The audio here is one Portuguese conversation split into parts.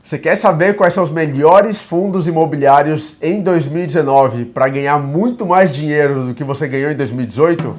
Você quer saber quais são os melhores fundos imobiliários em 2019 para ganhar muito mais dinheiro do que você ganhou em 2018?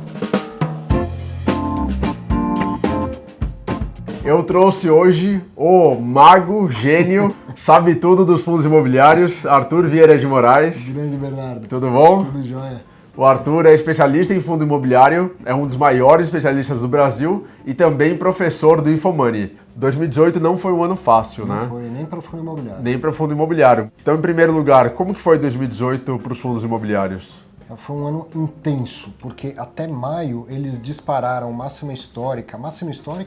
Eu trouxe hoje o mago, gênio, sabe tudo dos fundos imobiliários, Arthur Vieira de Moraes. Grande Bernardo. Tudo bom? Tudo jóia. O Arthur é especialista em fundo imobiliário, é um dos maiores especialistas do Brasil e também professor do Infomoney. 2018 não foi um ano fácil, né? Não foi nem para o fundo imobiliário. Nem para fundo imobiliário. Então, em primeiro lugar, como que foi 2018 para os fundos imobiliários? Foi um ano intenso, porque até maio eles dispararam máxima histórica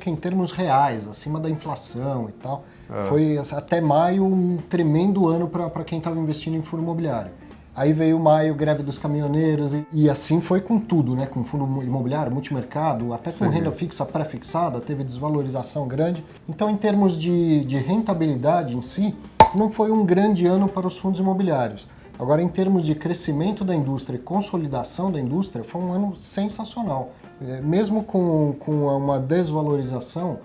em termos reais, acima da inflação e tal. Foi até maio um tremendo ano para quem estava investindo em fundo imobiliário. Aí veio maio, greve dos caminhoneiros e assim foi com tudo, né? Com fundo imobiliário, multimercado, até com renda fixa pré-fixada, teve desvalorização grande. Então, em termos de rentabilidade em si, não foi um grande ano para os fundos imobiliários. Agora, em termos de crescimento da indústria e consolidação da indústria, foi um ano sensacional. Mesmo com uma desvalorização,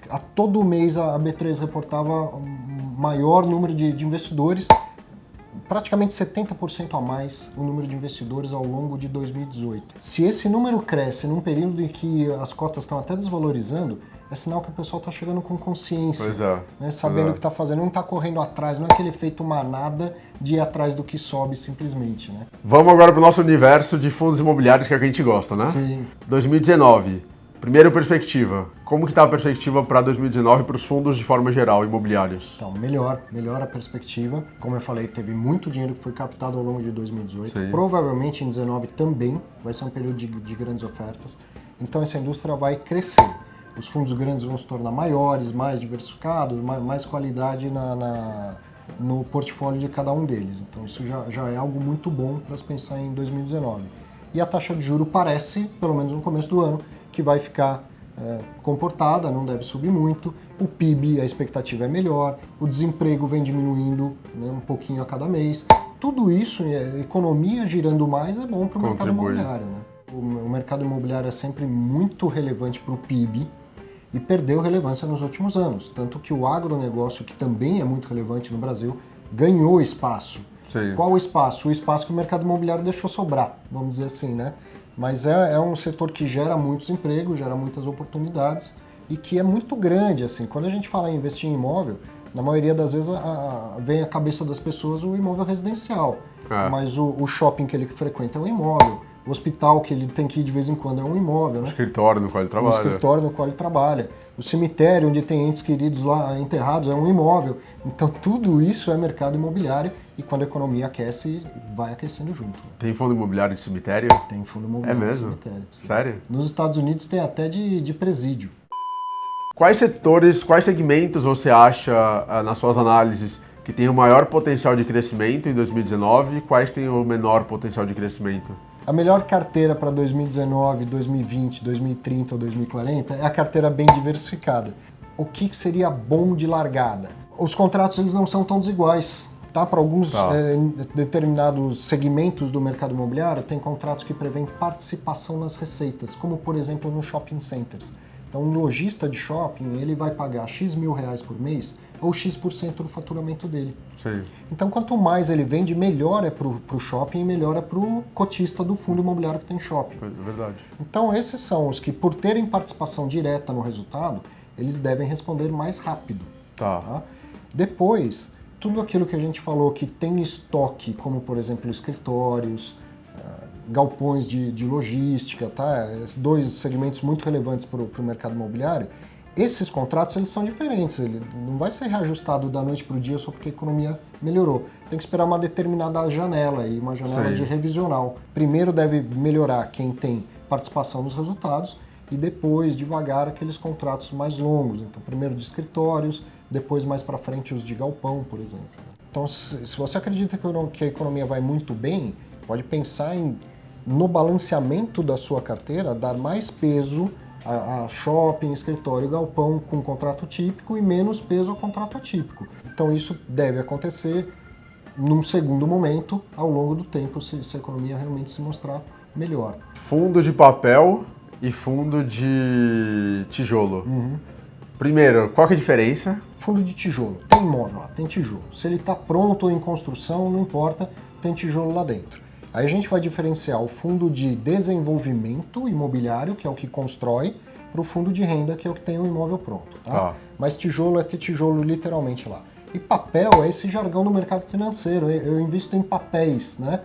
a todo mês a B3 reportava um maior número de investidores, praticamente 70% a mais o número de investidores ao longo de 2018. Se esse número cresce num período em que as cotas estão até desvalorizando, é sinal que o pessoal está chegando com consciência, sabendo o que está fazendo, não está correndo atrás, não é aquele efeito manada de ir atrás do que sobe simplesmente, né? Vamos agora para o nosso universo de fundos imobiliários que é o que a gente gosta, né? Sim. 2019, primeira perspectiva. Como que está a perspectiva para 2019 para os fundos de forma geral, imobiliários? Então, melhor a perspectiva. Como eu falei, teve muito dinheiro que foi captado ao longo de 2018. Sim. Provavelmente em 2019 também vai ser um período de grandes ofertas. Então, essa indústria vai crescer. Os fundos grandes vão se tornar maiores, mais diversificados, mais qualidade no portfólio de cada um deles. Então isso já é algo muito bom para se pensar em 2019. E a taxa de juros parece, pelo menos no começo do ano, que vai ficar comportada, não deve subir muito. O PIB, a expectativa é melhor, o desemprego vem diminuindo, né, um pouquinho a cada mês. Tudo isso, a economia girando mais, é bom para o mercado imobiliário, né? O mercado imobiliário é sempre muito relevante para o PIB, e perdeu relevância nos últimos anos. Tanto que o agronegócio, que também é muito relevante no Brasil, ganhou espaço. Sim. Qual o espaço? O espaço que o mercado imobiliário deixou sobrar, vamos dizer assim, né? Mas é um setor que gera muitos empregos, gera muitas oportunidades e que é muito grande, assim. Quando a gente fala em investir em imóvel, na maioria das vezes vem à cabeça das pessoas o imóvel residencial. Mas o shopping que ele frequenta é um imóvel. O hospital que ele tem que ir de vez em quando é um imóvel, né? O escritório no qual ele trabalha. O escritório no qual ele trabalha. O cemitério onde tem entes queridos lá enterrados é um imóvel. Então tudo isso é mercado imobiliário e quando a economia aquece, vai aquecendo junto. Tem fundo imobiliário de cemitério? Tem fundo imobiliário de cemitério. Sim. Sério? Nos Estados Unidos tem até de presídio. Quais setores, quais segmentos você acha, nas suas análises, que tem o maior potencial de crescimento em 2019 e quais têm o menor potencial de crescimento? A melhor carteira para 2019, 2020, 2030 ou 2040 é a carteira bem diversificada. O que seria bom de largada? Os contratos eles não são tão desiguais. Tá? Para alguns determinados segmentos do mercado imobiliário, tem contratos que prevêem participação nas receitas, como por exemplo no shopping centers. Então um lojista de shopping ele vai pagar X mil reais por mês ou X% do faturamento dele. Sim. Então, quanto mais ele vende, melhor é para o shopping e melhor é para o cotista do fundo imobiliário que tem shopping. É verdade. Então, esses são os que, por terem participação direta no resultado, eles devem responder mais rápido. Tá? Depois, tudo aquilo que a gente falou que tem estoque, como, por exemplo, escritórios, galpões de logística, tá? Esses dois segmentos muito relevantes para o mercado imobiliário. Esses contratos eles são diferentes, ele não vai ser reajustado da noite para o dia só porque a economia melhorou. Tem que esperar uma determinada janela, uma janela de revisional. Primeiro deve melhorar quem tem participação nos resultados e depois, devagar, aqueles contratos mais longos. Então, primeiro de escritórios, depois mais para frente os de galpão, por exemplo. Então, se você acredita que a economia vai muito bem, pode pensar no balanceamento da sua carteira, dar mais peso a shopping, escritório e galpão com contrato típico e menos peso ao contrato atípico. Então isso deve acontecer num segundo momento, ao longo do tempo, se a economia realmente se mostrar melhor. Fundo de papel e fundo de tijolo. Primeiro, qual que é a diferença? Fundo de tijolo, tem imóvel lá, tem tijolo. Se ele está pronto ou em construção, não importa, tem tijolo lá dentro. Aí a gente vai diferenciar o fundo de desenvolvimento imobiliário, que é o que constrói, para o fundo de renda, que é o que tem o imóvel pronto. Tá? Mas tijolo é ter tijolo literalmente lá. E papel é esse jargão do mercado financeiro, eu invisto em papéis, né?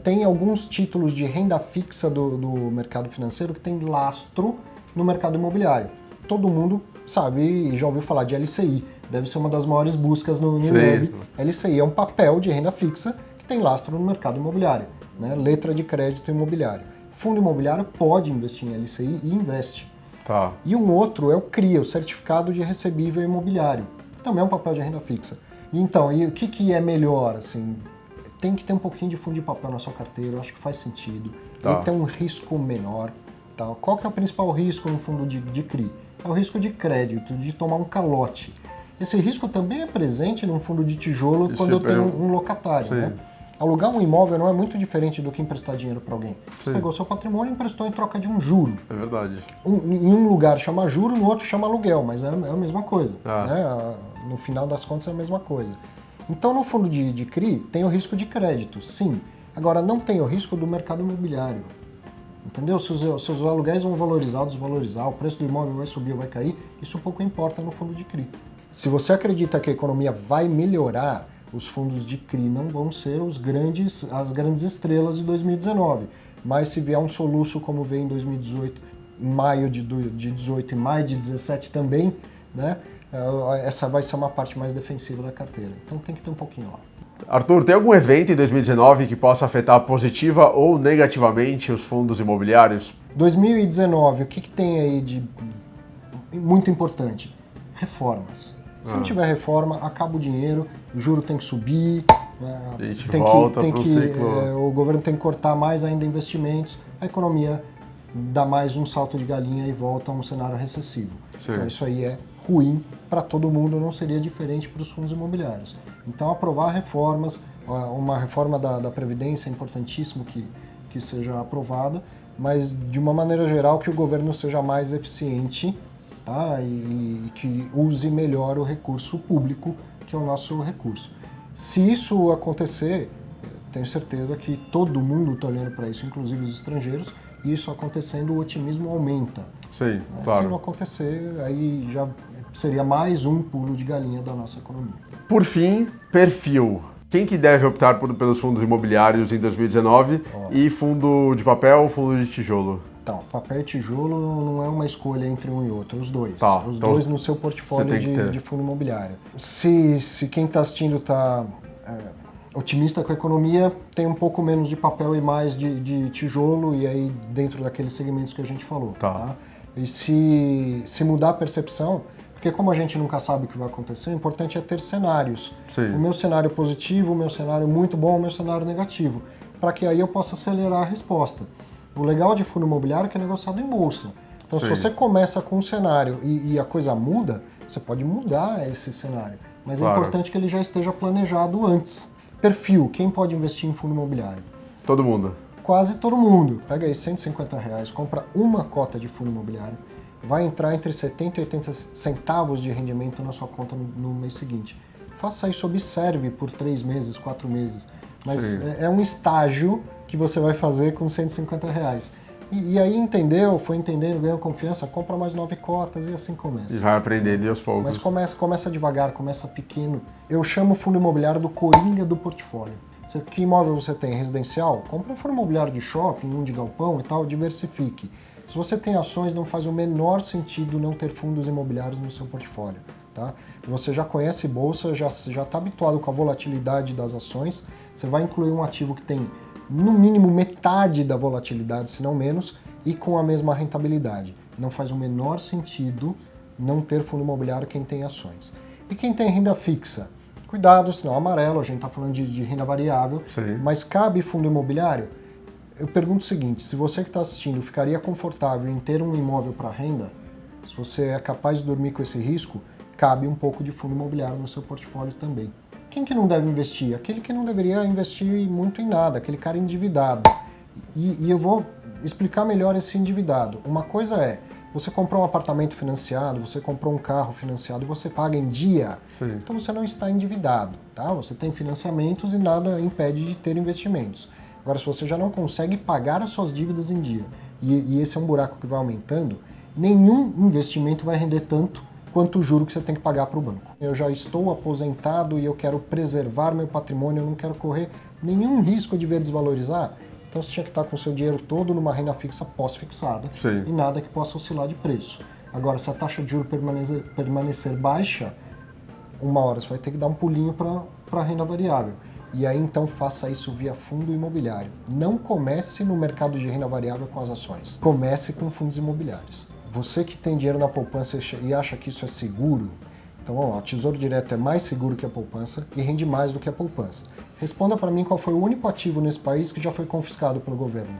Tem alguns títulos de renda fixa do mercado financeiro que tem lastro no mercado imobiliário. Todo mundo sabe e já ouviu falar de LCI, deve ser uma das maiores buscas no web. LCI é um papel de renda fixa que tem lastro no mercado imobiliário, né? Letra de crédito imobiliário. Fundo imobiliário pode investir em LCI e investe. Tá. E um outro é o CRIA, o Certificado de Recebível Imobiliário, que também é um papel de renda fixa. Então, e o que é melhor, assim? Tem que ter um pouquinho de fundo de papel na sua carteira, eu acho que faz sentido. Tá. Ele tem um risco menor. Tá? Qual que é o principal risco no fundo de CRI? É o risco de crédito, de tomar um calote. Esse risco também é presente num fundo de tijolo quando eu tenho um locatário. Né? Alugar um imóvel não é muito diferente do que emprestar dinheiro para alguém. Você pegou seu patrimônio e emprestou em troca de um juro. É verdade. Em um lugar chama juro, no outro chama aluguel, mas é a mesma coisa. Né? No final das contas é a mesma coisa. Então no fundo de CRI tem o risco de crédito, sim. Agora não tem o risco do mercado imobiliário. Entendeu? Se os aluguéis vão valorizar ou desvalorizar, o preço do imóvel vai subir ou vai cair, isso pouco importa no fundo de CRI. Se você acredita que a economia vai melhorar, os fundos de CRI não vão ser as grandes estrelas de 2019. Mas se vier um soluço como veio em 2018, em maio de 18 e maio de 17 também, né? Essa vai ser uma parte mais defensiva da carteira. Então tem que ter um pouquinho lá. Arthur, tem algum evento em 2019 que possa afetar positiva ou negativamente os fundos imobiliários? 2019, o que tem aí de muito importante? Reformas. Se não tiver reforma, acaba o dinheiro, o juro tem que subir, o governo tem que cortar mais ainda investimentos, a economia dá mais um salto de galinha e volta a um cenário recessivo. Então isso aí é ruim para todo mundo, não seria diferente para os fundos imobiliários. Então aprovar reformas, uma reforma da Previdência é importantíssimo que seja aprovada, mas de uma maneira geral que o governo seja mais eficiente, tá? E que use melhor o recurso público, que é o nosso recurso. Se isso acontecer, tenho certeza que todo mundo está olhando para isso, inclusive os estrangeiros, e isso acontecendo, o otimismo aumenta. Sim, claro. Se não acontecer, aí já seria mais um pulo de galinha da nossa economia. Por fim, perfil. Quem que deve optar pelos fundos imobiliários em 2019 e fundo de papel, fundo de tijolo? Então, papel e tijolo não é uma escolha entre um e outro, os dois. Os então dois no seu portfólio de fundo imobiliário. Se quem está assistindo está otimista com a economia, tem um pouco menos de papel e mais de tijolo, e aí dentro daqueles segmentos que a gente falou. Tá? E se mudar a percepção, porque como a gente nunca sabe o que vai acontecer, o importante é ter cenários. Sim. O meu cenário positivo, o meu cenário muito bom, o meu cenário negativo, para que aí eu possa acelerar a resposta. O legal de fundo imobiliário é que é negociado em bolsa. Então, se você começa com um cenário e a coisa muda, você pode mudar esse cenário. Mas é importante que ele já esteja planejado antes. Perfil, quem pode investir em fundo imobiliário? Todo mundo. Quase todo mundo. Pega aí R$150, compra uma cota de fundo imobiliário, vai entrar entre 70 e 80 centavos de rendimento na sua conta no mês seguinte. Faça isso, observe por 3 meses, 4 meses. Mas é um estágio que você vai fazer com R$150. E aí foi entendendo, ganhou confiança, compra mais 9 cotas e assim começa. E vai aprendendo aos poucos. Mas começa devagar, começa pequeno. Eu chamo o fundo imobiliário do coringa do portfólio. Que imóvel você tem? Residencial? Compra um fundo imobiliário de shopping, um de galpão e tal, diversifique. Se você tem ações, não faz o menor sentido não ter fundos imobiliários no seu portfólio. Tá? Você já conhece bolsa, já está habituado com a volatilidade das ações, você vai incluir um ativo que tem no mínimo metade da volatilidade, se não menos, e com a mesma rentabilidade. Não faz o menor sentido não ter fundo imobiliário quem tem ações. E quem tem renda fixa? Cuidado, senão amarelo, a gente está falando de renda variável, mas cabe fundo imobiliário? Eu pergunto o seguinte, se você que está assistindo ficaria confortável em ter um imóvel para renda, se você é capaz de dormir com esse risco, cabe um pouco de fundo imobiliário no seu portfólio também. Quem que não deve investir? Aquele que não deveria investir muito em nada, aquele cara endividado. E eu vou explicar melhor esse endividado. Uma coisa é Você comprou um apartamento financiado, você comprou um carro financiado e você paga em dia. Sim. Então você não está endividado, tá? Você tem financiamentos e nada impede de ter investimentos. Agora, se você já não consegue pagar as suas dívidas em dia, e esse é um buraco que vai aumentando, nenhum investimento vai render tanto quanto o juro que você tem que pagar para o banco. Eu já estou aposentado e eu quero preservar meu patrimônio, eu não quero correr nenhum risco de ver desvalorizar. Então você tinha que estar com o seu dinheiro todo numa renda fixa pós-fixada e nada que possa oscilar de preço. Agora, se a taxa de juros permanecer baixa, uma hora você vai ter que dar um pulinho para a renda variável. E aí então faça isso via fundo imobiliário. Não comece no mercado de renda variável com as ações. Comece com fundos imobiliários. Você que tem dinheiro na poupança e acha que isso é seguro, então vamos lá, o Tesouro Direto é mais seguro que a poupança e rende mais do que a poupança. Responda para mim qual foi o único ativo nesse país que já foi confiscado pelo governo.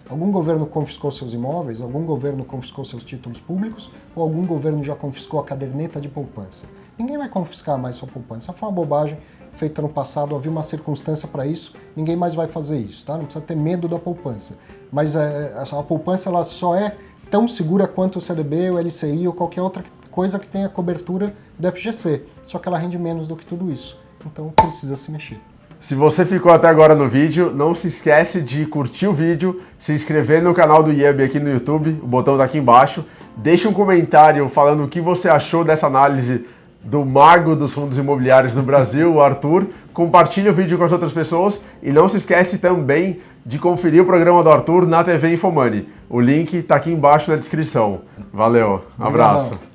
Algum governo confiscou seus imóveis? Algum governo confiscou seus títulos públicos? Ou algum governo já confiscou a caderneta de poupança? Ninguém vai confiscar mais sua poupança. Foi uma bobagem feita no passado, havia uma circunstância para isso, ninguém mais vai fazer isso, tá? Não precisa ter medo da poupança. Mas a poupança ela só é tão segura quanto o CDB, o LCI ou qualquer outra coisa que tenha cobertura do FGC. Só que ela rende menos do que tudo isso. Então precisa se mexer. Se você ficou até agora no vídeo, não se esquece de curtir o vídeo, se inscrever no canal do IEB aqui no YouTube, o botão tá aqui embaixo. Deixe um comentário falando o que você achou dessa análise do mago dos fundos imobiliários no Brasil, o Arthur. Compartilhe o vídeo com as outras pessoas e não se esquece também de conferir o programa do Arthur na TV Infomoney. O link tá aqui embaixo na descrição. Valeu, abraço.